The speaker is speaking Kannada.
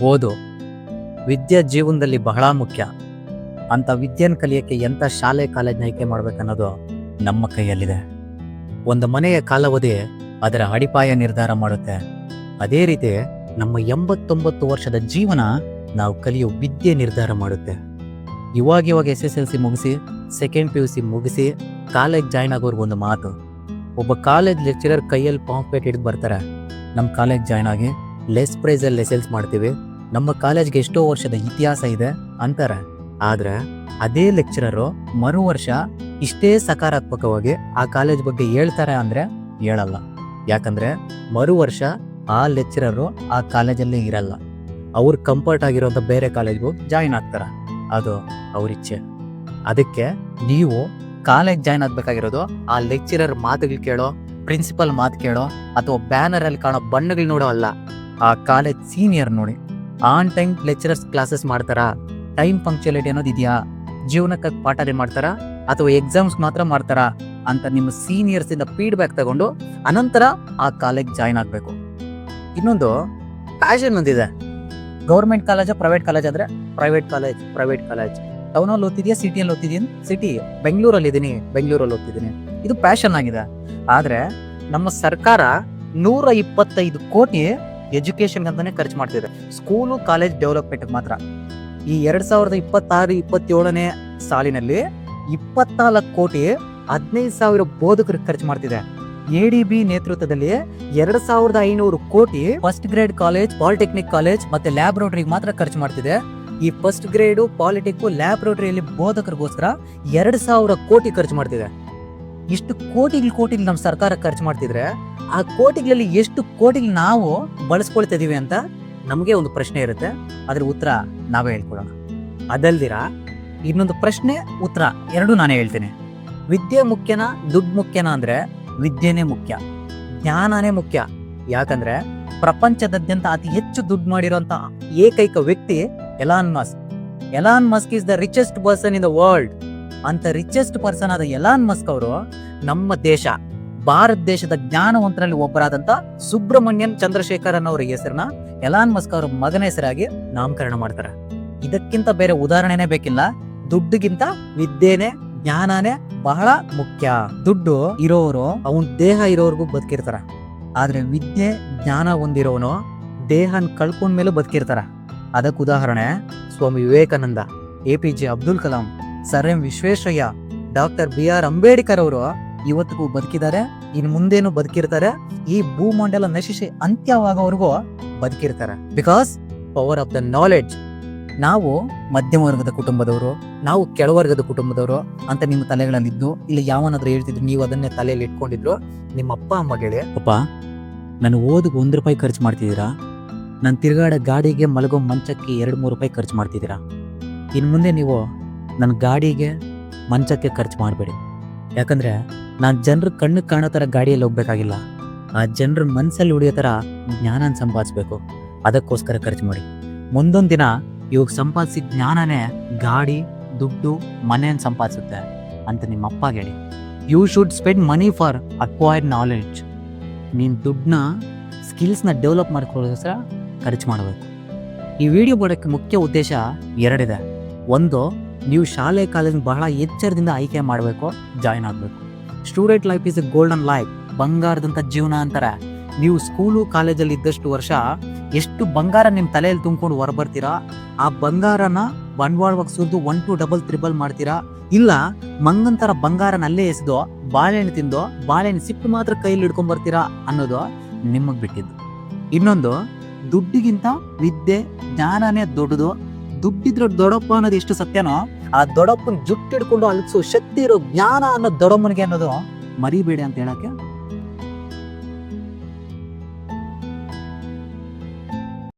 ಓದು ವಿದ್ಯೆ ಜೀವನದಲ್ಲಿ ಬಹಳ ಮುಖ್ಯ. ಅಂತ ವಿದ್ಯೆನ ಕಲಿಯಕ್ಕೆ ಎಂಥ ಶಾಲೆ ಕಾಲೇಜ್ನ ಆಯ್ಕೆ ಮಾಡ್ಬೇಕನ್ನೋದು ನಮ್ಮ ಕೈಯಲ್ಲಿದೆ. ಒಂದು ಮನೆಯ ಕಾಲಾವಧಿ ಅದರ ಅಡಿಪಾಯ ನಿರ್ಧಾರ ಮಾಡುತ್ತೆ. ಅದೇ ರೀತಿ ನಮ್ಮ 89 ವರ್ಷದ ಜೀವನ ನಾವು ಕಲಿಯೋ ವಿದ್ಯೆ ನಿರ್ಧಾರ ಮಾಡುತ್ತೆ. ಇವಾಗ SSLC ಮುಗಿಸಿ ಸೆಕೆಂಡ್ PUC ಮುಗಿಸಿ ಕಾಲೇಜ್ ಜಾಯ್ನ್ ಆಗೋರ್ಗೆ ಒಂದು ಮಾತು, ಒಬ್ಬ ಕಾಲೇಜ್ ಲೆಕ್ಚರರ್ ಕೈಯಲ್ಲಿ ಪಾಂಪ್ಲೆಟ್ ಹಿಡಿದು ಬರ್ತಾರೆ, ನಮ್ಮ ಕಾಲೇಜ್ ಜಾಯ್ನ್ ಆಗಿ ಲೆಸ್ ಪ್ರೈಸಲ್ಲಿ ಲೆಸನ್ಸ್ ಮಾಡ್ತೀವಿ, ನಮ್ಮ ಕಾಲೇಜ್ಗೆ ಎಷ್ಟೋ ವರ್ಷದ ಇತಿಹಾಸ ಇದೆ ಅಂತಾರೆ. ಆದ್ರೆ ಅದೇ ಲೆಕ್ಚರರು ಮರು ವರ್ಷ ಇಷ್ಟೇ ಸಕಾರಾತ್ಮಕವಾಗಿ ಆ ಕಾಲೇಜ್ ಬಗ್ಗೆ ಹೇಳ್ತಾರೆ ಅಂದ್ರೆ ಹೇಳಲ್ಲ. ಯಾಕಂದ್ರೆ ಮರು ವರ್ಷ ಆ ಲೆಕ್ಚರರು ಆ ಕಾಲೇಜಲ್ಲೇ ಇರಲ್ಲ, ಅವ್ರು ಕಂಫರ್ಟ್ ಆಗಿರೋಂಥ ಬೇರೆ ಕಾಲೇಜ್ಗೂ ಜಾಯಿನ್ ಆಗ್ತಾರ. ಅದು ಅವ್ರ ಇಚ್ಛೆ. ಅದಕ್ಕೆ ನೀವು ಕಾಲೇಜ್ ಜಾಯ್ನ್ ಆಗ್ಬೇಕಾಗಿರೋದು ಆ ಲೆಕ್ಚರರ್ ಮಾತುಗಳು ಕೇಳೋ, ಪ್ರಿನ್ಸಿಪಲ್ ಮಾತು ಕೇಳೋ ಅಥವಾ ಬ್ಯಾನರ್ ಅಲ್ಲಿ ಕಾಣೋ ಬಣ್ಣಗಳು ನೋಡೋ ಅಲ್ಲ. ಆ ಕಾಲೇಜ್ ಸೀನಿಯರ್ ನೋಡಿ, ಆನ್ ಟೈಮ್ ಲೆಕ್ಚರರ್ಸ್ ಕ್ಲಾಸಸ್ ಮಾಡ್ತಾರಾ, ಟೈಮ್ ಪಂಕ್ಚುಯಾಲಿಟಿ ಅನ್ನೋದು ಇದೆಯಾ, ಜೀವನಕ್ಕೆ ಪಾಠನೆ ಮಾಡ್ತಾರಾ ಅಥವಾ ಎಕ್ಸಾಮ್ಸ್ ಮಾತ್ರ ಮಾಡ್ತಾರಾ ಅಂತ ನಿಮ್ಮ ಸೀನಿಯರ್ಸ್ ಇಂದ ಫೀಡ್ಬ್ಯಾಕ್ ತಗೊಂಡು ಅನಂತರ ಆ ಕಾಲೇಜ್ ಜಾಯ್ನ್ ಆಗ್ಬೇಕು. ಇನ್ನೊಂದು ಪ್ಯಾಷನ್ ಒಂದಿದೆ. ಗೌರ್ಮೆಂಟ್ ಕಾಲೇಜ್ ಪ್ರೈವೇಟ್ ಕಾಲೇಜ್ ಅಂದ್ರೆ ಪ್ರೈವೇಟ್ ಕಾಲೇಜ್. ಟೌನಲ್ಲಿ ಓದ್ತಿದ್ಯಾ, ಸಿಟಿಯಲ್ಲಿ ಓದ್ತಿದ್ದೀನಿ, ಸಿಟಿ ಬೆಂಗಳೂರಲ್ಲಿ ಓದ್ತಿದ್ದೀನಿ, ಇದು ಪ್ಯಾಷನ್ ಆಗಿದೆ. ಆದ್ರೆ ನಮ್ಮ ಸರ್ಕಾರ 125 ಕೋಟಿ ಎಜುಕೇಶನ್ ಅಂತಾನೆ ಖರ್ಚು ಮಾಡ್ತಿದೆ, ಸ್ಕೂಲು ಕಾಲೇಜ್ ಡೆವಲಪ್ಮೆಂಟ್ ಮಾತ್ರ. ಈ 2026-27ನೇ ಸಾಲಿನಲ್ಲಿ 24 ಕೋಟಿ 15,000 ಬೋಧಕರಿಗೆ ಖರ್ಚು ಮಾಡ್ತಿದೆ. ADB ನೇತೃತ್ವದಲ್ಲಿ 2,500 ಕೋಟಿ first grade college, polytechnic college ಮತ್ತೆ ಲ್ಯಾಬ್ರೋಟರಿಗೆ ಮಾತ್ರ ಖರ್ಚು ಮಾಡ್ತಿದೆ. ಈ ಫಸ್ಟ್ ಗ್ರೇಡು, ಪಾಲಿಟೆಕ್, ಲ್ಯಾಬ್ರೋಟರಿಯಲ್ಲಿ ಬೋಧಕರಿಗೋಸ್ಕರ 2,000 ಕೋಟಿ ಖರ್ಚು ಮಾಡ್ತಿದೆ. ಇಷ್ಟು ಕೋಟಿಗಳು ನಮ್ಮ ಸರ್ಕಾರ ಖರ್ಚು ಮಾಡ್ತಿದ್ರೆ ಆ ಕೋಟಿಗಳಲ್ಲಿ ಎಷ್ಟು ಕೋಟಿಗಳು ನಾವು ಬಳಸ್ಕೊಳ್ತಾ ಇದೀವಿ ಅಂತ ನಮಗೆ ಒಂದು ಪ್ರಶ್ನೆ ಇರುತ್ತೆ. ಅದ್ರ ಉತ್ತರ ನಾವೇ ಹೇಳ್ಕೊಳ್ಳೋಣ. ಅದಲ್ದಿರ ಇನ್ನೊಂದು ಪ್ರಶ್ನೆ ಉತ್ತರ ಎರಡು ನಾನೇ ಹೇಳ್ತೀನಿ. ವಿದ್ಯೆ ಮುಖ್ಯನಾ ದುಡ್ಡು ಮುಖ್ಯನಾ ಅಂದ್ರೆ ವಿದ್ಯೆನೇ ಮುಖ್ಯ, ಜ್ಞಾನನೇ ಮುಖ್ಯ. ಯಾಕಂದ್ರೆ ಪ್ರಪಂಚದಾದ್ಯಂತ ಅತಿ ಹೆಚ್ಚು ದುಡ್ಡು ಮಾಡಿರುವಂತ ಏಕೈಕ ವ್ಯಕ್ತಿ Elon Musk is the richest person in the world. ಅಂತ ರಿಚೆಸ್ಟ್ ಪರ್ಸನ್ ಆದ ಎಲಾನ್ ಮಸ್ಕ್ ಅವರು ನಮ್ಮ ದೇಶ ಭಾರತ ದೇಶದ ಜ್ಞಾನವಂತರಲ್ಲಿ ಒಬ್ಬರಾದಂತ ಸುಬ್ರಹ್ಮಣ್ಯನ್ ಚಂದ್ರಶೇಖರನ್ ಅವರ ಹೆಸರನ್ನ ಎಲಾನ್ ಮಸ್ಕ್ ಅವರ ಮಗನ ಹೆಸರಾಗಿ ನಾಮಕರಣ ಮಾಡ್ತಾರೆ. ಇದಕ್ಕಿಂತ ಬೇರೆ ಉದಾಹರಣೆನೇ ಬೇಕಿಲ್ಲ. ದುಡ್ಡಿಗಿಂತ ವಿದ್ಯೆನೇ, ಜ್ಞಾನನೇ ಬಹಳ ಮುಖ್ಯ. ದುಡ್ಡು ಇರೋರು ಅವನ್ ದೇಹ ಇರೋರ್ಗು ಬದುಕಿರ್ತಾರ, ಆದ್ರೆ ವಿದ್ಯೆ ಜ್ಞಾನ ಹೊಂದಿರೋನು ದೇಹನ್ ಕಳ್ಕೊಂಡ್ಮೇಲೂ ಬದುಕಿರ್ತಾರ. ಅದಕ್ಕೆ ಉದಾಹರಣೆ Swami Vivekananda, APJ Abdul Kalam, sir M Visvesvaraya, doctor BR Ambedkar ಅವರು ಇವತ್ತಿಗೂ ಬದುಕಿದ್ದಾರೆ, ಇನ್ ಮುಂದೇನು ಬದುಕಿರ್ತಾರೆ. ಈ ಭೂಮಂಡಲ ನಶಿಸಿ ಅಂತ್ಯವಾಗೋವರೆಗೂ ಬದುಕಿರ್ತಾರೆ. Because power of the knowledge. ನಾವು ಮಧ್ಯಮ ವರ್ಗದ ಕುಟುಂಬದವರು, ನಾವು ಕೆಳವರ್ಗದ ಕುಟುಂಬದವರು ಅಂತ ನಿಮ್ಮ ತಲೆಗಳಲ್ಲಿದ್ದು ಇಲ್ಲ ಯಾವನಾದ್ರೂ ಹೇಳ್ತಿದ್ರು, ನೀವು ಅದನ್ನೇ ತಲೆಯಲ್ಲಿ ಇಟ್ಕೊಂಡಿದ್ರು, ನಿಮ್ಮ ಅಪ್ಪ ಅಮ್ಮ ಗೆಳೆ, ಅಪ್ಪ ನಾನು ಓದಿಗೆ ₹1 ಖರ್ಚು ಮಾಡ್ತಿದ್ದೀರಾ, ನಾನು ತಿರುಗಾಡ ಗಾಡಿಗೆ ಮಲಗೋ ಮಂಚಕ್ಕೆ ₹2-3 ಖರ್ಚು ಮಾಡ್ತಿದ್ದೀರಾ. ಇನ್ನು ಮುಂದೆ ನೀವು ನನ್ನ ಗಾಡಿಗೆ ಮಂಚಕ್ಕೆ ಖರ್ಚು ಮಾಡಬೇಡಿ. ಯಾಕಂದ್ರೆ ನಾನು ಜನರ ಕಣ್ಣು ಕಾಣೋ ಥರ ಗಾಡಿಯಲ್ಲಿ ಹೋಗ್ಬೇಕಾಗಿಲ್ಲ, ಆ ಜನರ ಮನಸ್ಸಲ್ಲಿ ಉಳಿಯೋ ಥರ ಜ್ಞಾನ ಸಂಪಾದಿಸ್ಬೇಕು. ಅದಕ್ಕೋಸ್ಕರ ಖರ್ಚು ಮಾಡಿ. ಮುಂದೊಂದು ದಿನ ಇವಾಗ ಸಂಪಾದಿಸಿದ ಜ್ಞಾನನೇ ಗಾಡಿ, ದುಡ್ಡು, ಮನೆಯನ್ನು ಸಂಪಾದಿಸುತ್ತೆ ಅಂತ ನಿಮ್ಮ ಅಪ್ಪ ಹೇಳಿ. You should spend money for acquired knowledge. ನೀನು ದುಡ್ಡನ್ನ, ಸ್ಕಿಲ್ಸ್ನ ಡೆವಲಪ್ ಮಾಡ್ಕೊಳ್ಳೋದಕ್ಕೋಸ್ಕರ ಖರ್ಚು ಮಾಡಬೇಕು. ಈ ವಿಡಿಯೋ ಮಾಡೋಕ್ಕೆ ಮುಖ್ಯ ಉದ್ದೇಶ ಎರಡಿದೆ. ಒಂದು, ನೀವು ಶಾಲೆ ಕಾಲೇಜ್ ಬಹಳ ಎಚ್ಚರದಿಂದ ಆಯ್ಕೆ ಮಾಡಬೇಕು, ಜಾಯ್ನ್ ಆಗಬೇಕು. Student life is a golden life, ಬಂಗಾರದಂಥ ಜೀವನ ಅಂತಾರೆ. ನೀವು ಸ್ಕೂಲು ಕಾಲೇಜಲ್ಲಿ ಇದ್ದಷ್ಟು ವರ್ಷ ಎಷ್ಟು ಬಂಗಾರ ನಿಮ್ಮ ತಲೆಯಲ್ಲಿ ತುಂಬಿಕೊಂಡು ಹೊರಬರ್ತೀರಾ, ಆ ಬಂಗಾರನ ಬಂಡವಾಳವಾಗಿ ಸುರಿದು 1 2 ಡಬಲ್ ತ್ರಿಬಲ್ ಮಾಡ್ತೀರಾ, ಇಲ್ಲ ಮಂಗಂತರ ಬಂಗಾರನ ಅಲ್ಲೇ ಎಸೆದು ಬಾಳೆಹಣ್ಣು ತಿಂದು ಬಾಳೆಹಣ್ಣು ಸಿಪ್ಪು ಮಾತ್ರ ಕೈಯಲ್ಲಿ ಹಿಡ್ಕೊಂಡ್ ಬರ್ತೀರಾ ಅನ್ನೋದು ನಿಮಗೆ ಬಿಟ್ಟಿದ್ದು. ಇನ್ನೊಂದು, ದುಡ್ಡಿಗಿಂತ ವಿದ್ಯೆ ಜ್ಞಾನನೇ ದೊಡ್ಡದು. ದುಡ್ಡಿದ್ರೆ ದೊಡ್ಡಪ್ಪ ಅನ್ನೋದು ಎಷ್ಟು ಸತ್ಯನೋ, ಆ ದೊಡ್ಡಪ್ಪನ ಜುಟ್ಟಿಡ್ಕೊಂಡು ಅಲ್ಸೋ ಶಕ್ತಿ ಇರೋ ಜ್ಞಾನ ಅನ್ನೋ ದೊಡ್ಡಮ್ಮನಿಗೆ ಅನ್ನೋದು ಮರಿಬೇಡಿ ಅಂತ ಹೇಳಕ್ಕೆ